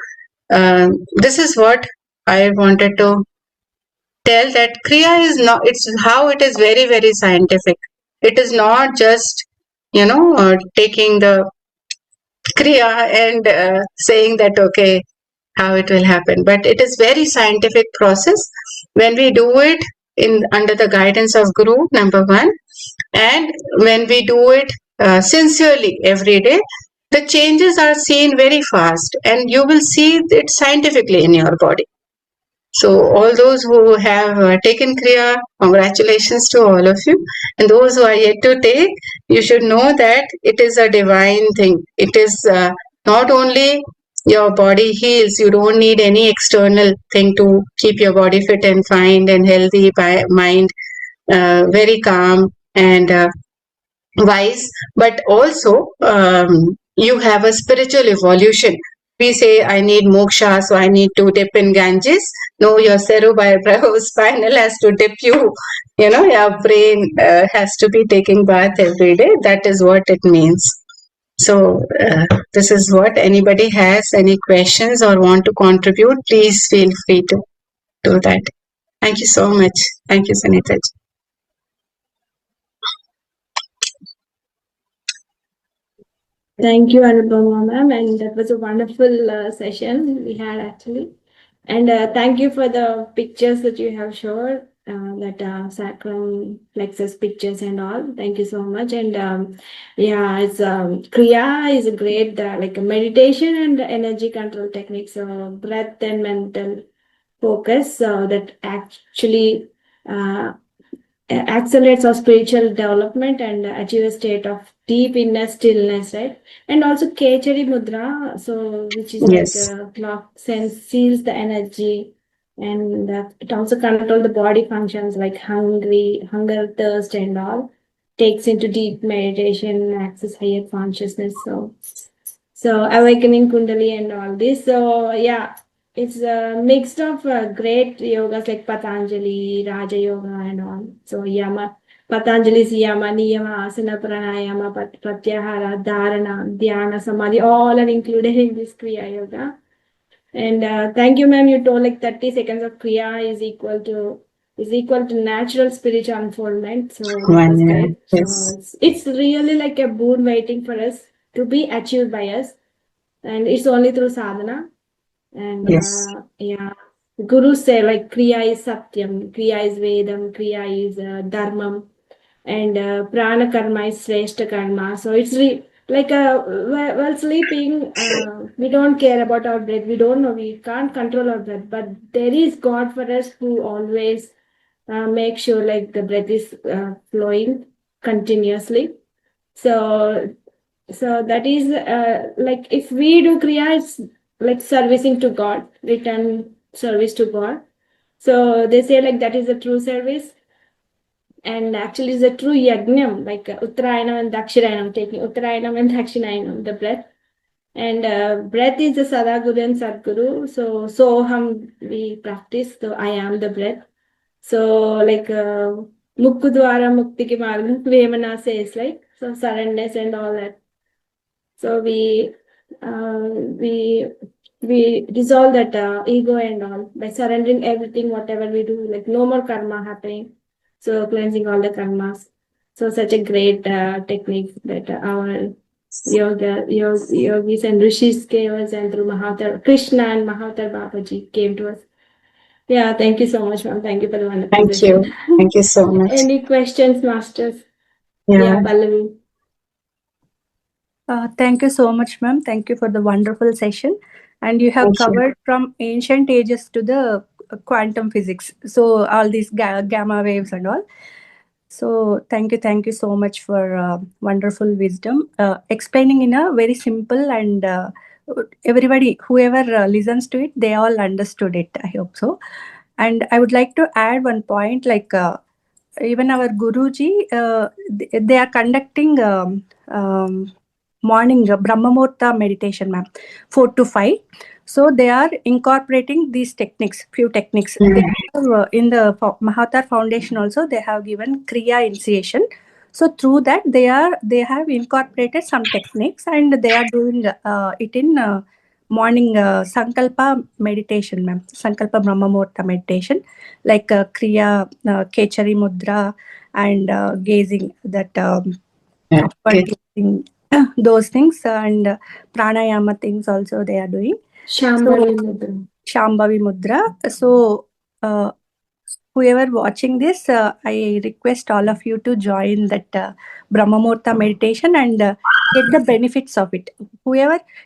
B: this is what I wanted to tell, that Kriya is not, it's how it is very, very scientific. It is not just, taking the Kriya and saying that, okay, how it will happen. But it is very scientific process when we do it in under the guidance of Guru, number one, and when we do it sincerely every day, the changes are seen very fast, and you will see it scientifically in your body. So all those who have taken Kriya, congratulations to all of you. And those who are yet to take, you should know that it is a divine thing. It is not only your body heals, you don't need any external thing to keep your body fit and fine and healthy, mind very calm and wise, but also you have a spiritual evolution. We say, I need moksha, so I need to dip in Ganges. No, your cerebrospinal has to dip you. Your brain has to be taking bath every day. That is what it means. So this is what, anybody has any questions or want to contribute, please feel free to do that. Thank you so much. Thank you, Sunita.
A: Thank you, Anupam ma'am, and that was a wonderful session we had actually. And thank you for the pictures that you have showed, that sacrum plexus pictures and all. Thank you so much. And yeah, it's Kriya is a great like a meditation and energy control technique. So breath and mental focus that actually uh, accelerates our spiritual development and achieve a state of deep inner stillness, right? And also Kechari Mudra, so which is like
B: Yes.
A: a clock sense seals the energy, and it also control the body functions like hunger, thirst, and all. Takes into deep meditation, access higher consciousness. So awakening Kundali and all this. So yeah, it's a mix of great yogas like Patanjali, Raja Yoga and all. So Patanjali's Yama, Niyama, Asana, Pranayama, Pratyahara, Dharana, Dhyana, Samadhi, all are included in this Kriya Yoga. And thank you, ma'am. You told like 30 seconds of Kriya is equal to natural spiritual unfoldment. So that was
B: One year.
A: great. So
B: Yes.
A: it's really like a boon waiting for us to be achieved by us, and it's only through sadhana. And
B: Yes.
A: yeah, Guru say like Kriya is Satyam, Kriya is Vedam, Kriya is Dharmam, and Prana Karma is Shrestha Karma. So it's like while sleeping, we don't care about our breath. We don't know, we can't control our breath, but there is God for us who always make sure like the breath is flowing continuously. So so that is like if we do kriya, it's like servicing to God, return service to God. So they say like that is a true service, and actually is a true yagnam, like Uttarayanam and Dakshinayam, taking Uttarayanam and Dakshinayam, the breath. And breath is the Sadaguru and Sadguru. So we practice. So I am the breath. So like Mukku Dwara Mukti Ki Margam, Vemana says like so surrenderness and all that. So uh, we we dissolve that ego and all by surrendering everything, whatever we do, like no more karma happening. So cleansing all the karmas. So such a great technique that our yogis and rishis gave us, and through Mahavatar Krishna and Mahavatar Babaji came to us. Yeah, thank you so much, ma'am. Thank you for the wonderful
B: Thank
A: session.
B: you. Thank you so much.
A: Any questions, masters?
B: Yeah.
A: Yeah, Pallavi.
C: Thank you so much, ma'am. Thank you for the wonderful session. And you have
B: Thank you.
C: covered from ancient ages to the quantum physics. So, all these gamma waves and all. So, thank you so much for wonderful wisdom. Explaining in a very simple and everybody, whoever listens to it, they all understood it. I hope so. And I would like to add one point like, even our Guruji, they are conducting morning Brahma Muhurta meditation, ma'am, 4 to 5. So they are incorporating these techniques, few techniques. They have, in the Mahavatar Foundation also, they have given Kriya initiation. So through that, they have incorporated some techniques and they are doing it in morning Sankalpa meditation, ma'am. Sankalpa Brahma Muhurta meditation, like Kriya, Kechari Mudra, and gazing that upward
B: Okay.
C: gazing, those things, and pranayama things also they are doing.
A: Shambhavi Mudra.
C: Shambhavi Mudra. So, whoever watching this, I request all of you to join that Brahma Muhurta meditation and get the benefits of it.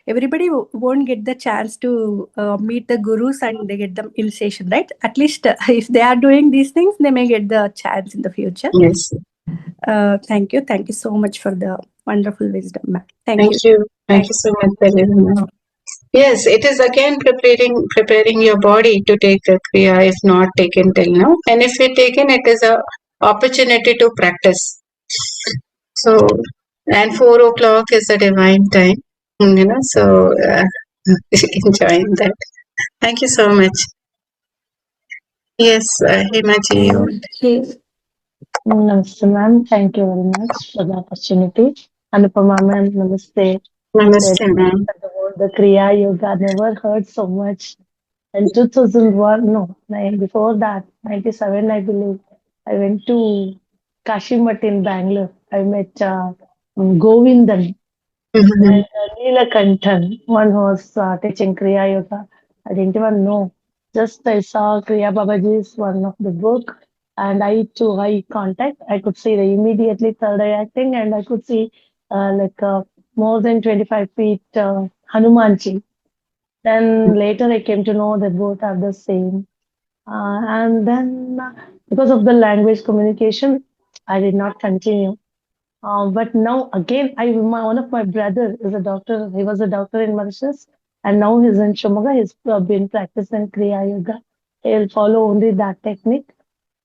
C: Everybody won't get the chance to meet the gurus and they get the initiation, right? At least if they are doing these things, they may get the chance in the future.
B: Yes.
C: Thank you. Thank you so much for the wonderful wisdom, ma'am. Thank
B: Thank
C: you.
B: you. Thank you so much, Parina. Yes, it is again preparing your body to take the kriya if not taken till now, and if you taken, it is a opportunity to practice. So, and 4 o'clock is a divine time, So enjoying that. Thank you so much. Yes, Himaji.
A: Yes.
D: Namaste, ma'am. Thank you very much for the opportunity. Anupama, ma'am, namaste. Said
B: Namaste, ma'am.
D: the word, the Kriya Yoga, never heard so much. And 2001, no, before that, 97, I believe, I went to Kashimat in Bangalore. I met Govindan
B: Mhm.
D: and Neelakanthan. One was teaching Kriya Yoga. I didn't even know. Just I saw Kriya Babaji's one of the book, and eye to eye contact. I could see the immediately third eye acting, and I could see more than 25 feet Hanumanji. Then later I came to know that both are the same. And then because of the language communication, I did not continue. But now again, one of my brother is a doctor. He was a doctor in Mauritius, and now he's in Shimoga. He's been practicing Kriya Yoga. He'll follow only that technique,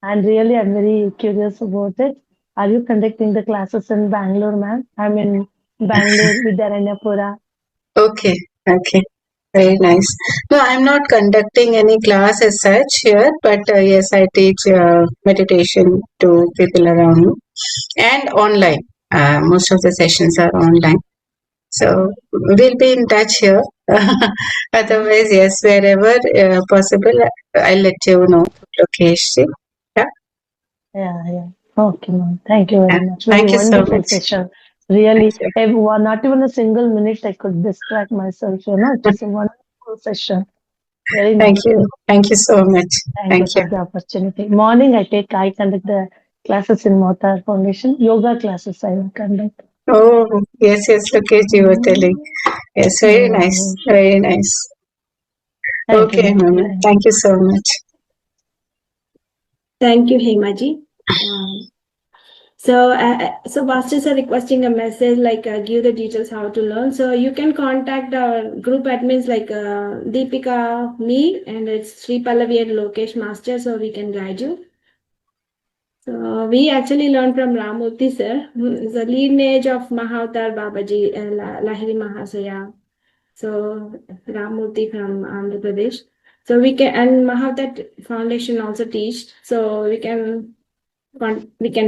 D: and really, I'm very curious about it. Are you conducting the classes in Bangalore, ma'am? I'm in Bangalore, Vidyaranyapura.
B: Okay, okay. Very nice. No, I'm not conducting any class as such here, but yes, I teach meditation to people around me and online. Most of the sessions are online. So we'll be in touch here. Otherwise, yes, wherever possible, I'll let you know. Lokesh. Yeah.
D: Yeah. Okay, ma'am. Thank you
B: Yeah.
D: very much. Very
B: Thank you so
D: wonderful
B: much.
D: session.
B: Thank
D: Really,
B: you.
D: not even a single minute I could distract myself. It was a wonderful session. Very
B: Thank
D: nice.
B: you. Thank you so much.
D: Thank you
B: Thank you.
D: for the opportunity. Morning, I conduct the classes in Mahavatar Foundation. Yoga classes I will conduct.
B: Oh, yes, Lokesh, you were telling. Yes, very nice.
D: Mm.
B: Very nice.
D: Thank you,
B: Okay,
D: ma'am.
B: Mama. Thank you so much.
A: Thank you, Hemaji. So masters are requesting a message like give the details how to learn. So you can contact our group admins like Deepika, me, and it's Sri Pallavi and Lokesh Master, so we can guide you. So we actually learned from Ramurthy sir, who is the lineage of Mahavatar Babaji and Lahiri Mahasaya. So Ramurthy from Andhra Pradesh. So we can, and Mahavatar Foundation also teach. So we can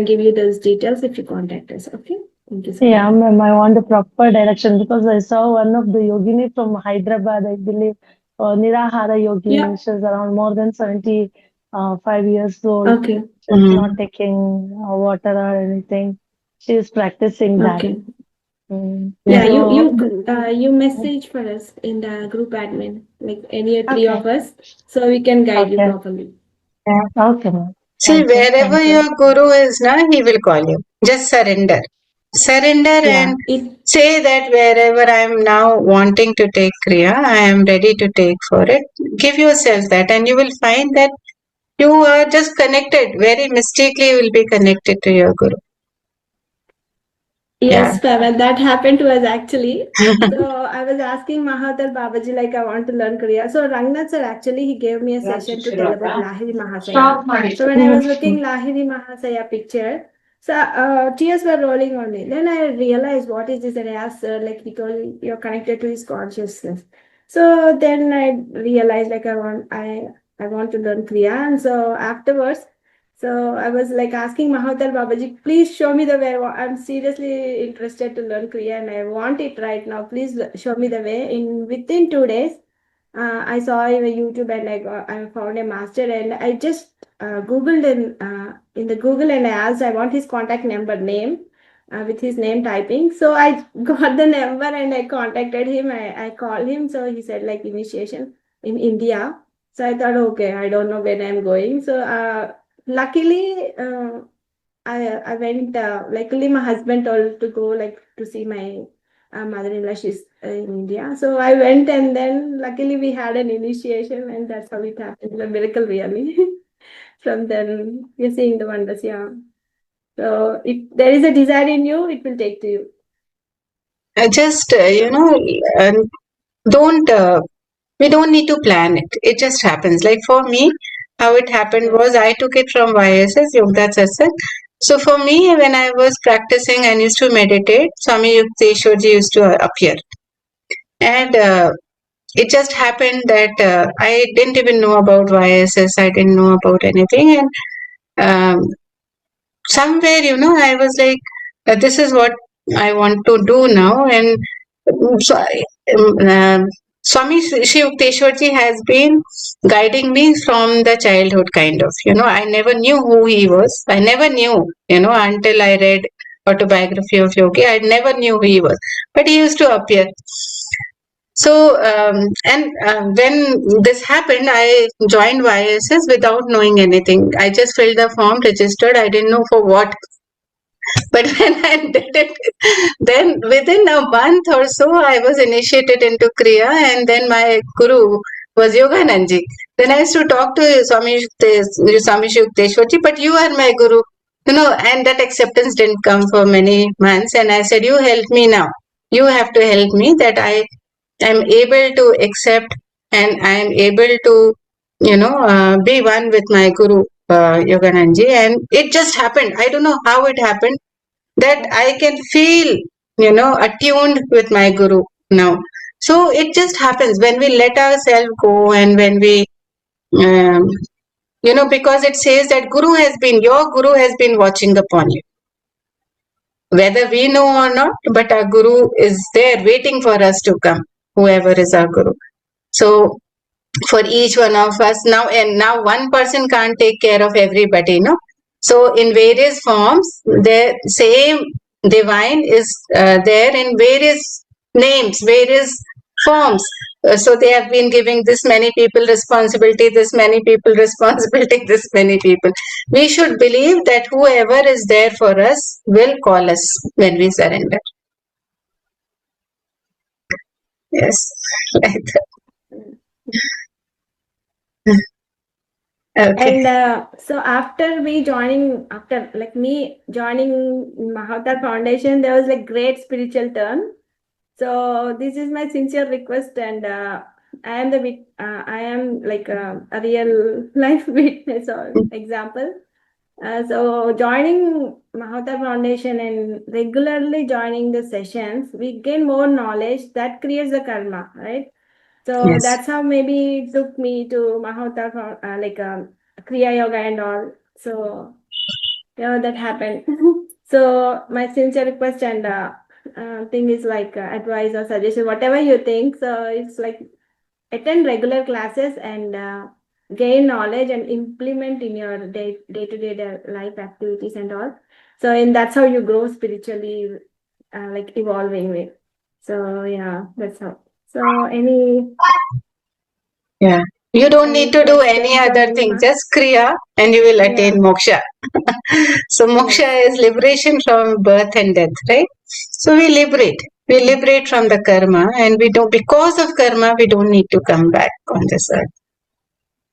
A: give you those details if you contact us. Okay. Thank you so much.
D: Yeah, ma'am, I want a proper direction because I saw one of the yogini from Hyderabad, I believe, Nirahara yogini.
A: Yeah.
D: She's around more than 75 years old.
A: Okay.
D: She's not taking water or anything. She is practicing that.
A: Okay.
D: Mm.
A: Yeah,
D: So,
A: you message for us in the group admin, like any three
D: Okay.
A: of us, so we can guide you
D: Okay.
A: properly.
D: Okay, ma'am.
B: See,
D: Thank you.
B: wherever
D: Thank you.
B: your guru is now, he will call you. Just surrender. Surrender
D: Yeah.
B: and
A: It
B: say that wherever I am now wanting to take Kriya, I am ready to take for it. Give yourself that, and you will find that you are just connected. Very mystically, you will be connected to your guru.
A: Yes, Pavan, that happened to us actually. So I was asking Mahavatar Babaji, like I want to learn Kriya. So Rangnath sir actually he gave me a session to tell about Lahiri Mahasaya. So when I was looking Lahiri Mahasaya picture, so tears were rolling on me. Then I realized what is this, and I asked sir, like he told you're connected to his consciousness. So then I realized like I want to learn Kriya, and so afterwards. So I was like asking Mahavatar Babaji, please show me the way. I'm seriously interested to learn Kriya and I want it right now. Please show me the way. Within 2 days, I saw in YouTube and I found a master and I just Googled in the Google and I asked I want his contact number name with his name typing. So I got the number and I contacted him. I called him. So he said like initiation in India. So I thought, okay, I don't know when I'm going. So luckily, I went. Luckily, my husband told to go like to see my mother-in-law. She's in India, so I went, and then luckily we had an initiation, and that's how it happened. A miracle, really. From then, we're seeing the wonders. Yeah. So if there is a desire in you, it will take to you.
B: Just don't. We don't need to plan it. It just happens. Like for me, how it happened was I took it from YSS Yoga Satsang. So for me, when I was practicing and used to meditate, Swami Yukteswarji used to appear, and it just happened that I didn't even know about YSS. I didn't know about anything, and somewhere, I was like, this is what I want to do now. And so, Swami Shri Yukteswarji has been guiding me from the childhood, kind of. I never knew who he was. I never knew, until I read autobiography of Yogi. I never knew who he was. But he used to appear. So, when this happened, I joined YSS without knowing anything. I just filled the form, registered. I didn't know for what. But when I did it, then within a month or so, I was initiated into Kriya, and then my guru was Yogananji. Then I used to talk to Swami Yukteswarji, but you are my guru. And that acceptance didn't come for many months. And I said, you help me now. You have to help me that I am able to accept and I am able to, be one with my guru, Yogananji. And it just happened. I don't know how it happened that I can feel, attuned with my guru now. So it just happens when we let ourselves go and when we, because it says that your guru has been watching upon you. Whether we know or not, but our guru is there waiting for us to come, whoever is our guru. So for each one of us now one person can't take care of everybody, no? So in various forms, the same divine is there in various names, various forms. So they have been giving this many people responsibility, this many people responsibility, this many people. We should believe that whoever is there for us will call us when we surrender. Yes, like that. Okay.
A: And so after me joining Mahavatar Foundation, there was like great spiritual turn. So this is my sincere request, and I am like a real life witness or example. So joining Mahavatar Foundation and regularly joining the sessions, we gain more knowledge that creates the karma, right? So
B: Yes.
A: that's how maybe it took me to Mahavatar, Kriya Yoga and all. So that happened. So my sincere request and thing is like advice or suggestion, whatever you think. So it's like attend regular classes and gain knowledge and implement in your day-to-day life activities and all. So and that's how you grow spiritually, like evolving with. So yeah, that's how. So
B: Yeah. You don't need to do any other thing, just Kriya and you will attain moksha. So moksha is liberation from birth and death, right? So we liberate from the karma, and because of karma, we don't need to come back on this earth.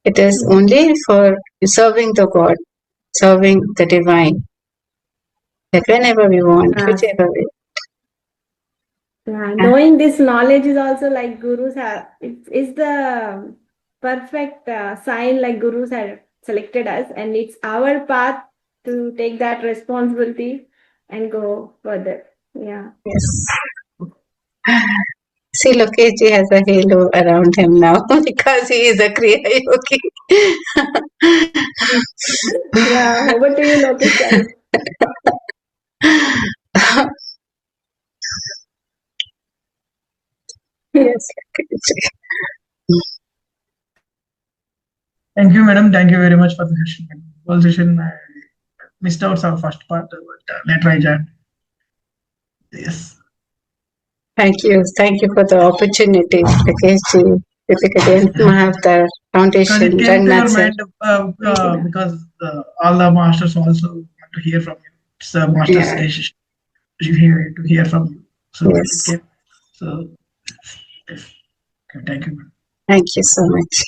B: It is only for serving the God, serving the divine, that whenever we want, whichever way.
A: Knowing this knowledge is also like gurus have, it's the perfect sign, like gurus have selected us, and it's our path to take that responsibility and go further. Yeah.
B: Yes. See, Lokeshji has a halo around him now because he is a Kriya Yogi.
A: Yeah, over to you, Lokesh.
B: Yes.
E: Thank you, madam. Thank you very much for the session. Whole session, I missed out some first part, but later I joined. Yes.
B: Thank you. Thank you for the opportunity, Lokeshji, Mahavatar Foundation,
E: Because it came to your
B: Rangnath
E: mind because all the masters also want to hear from you. It's the master's decision to hear from you. So
B: yes.
E: it came. So yes. Okay, thank you.
B: Thank you so much.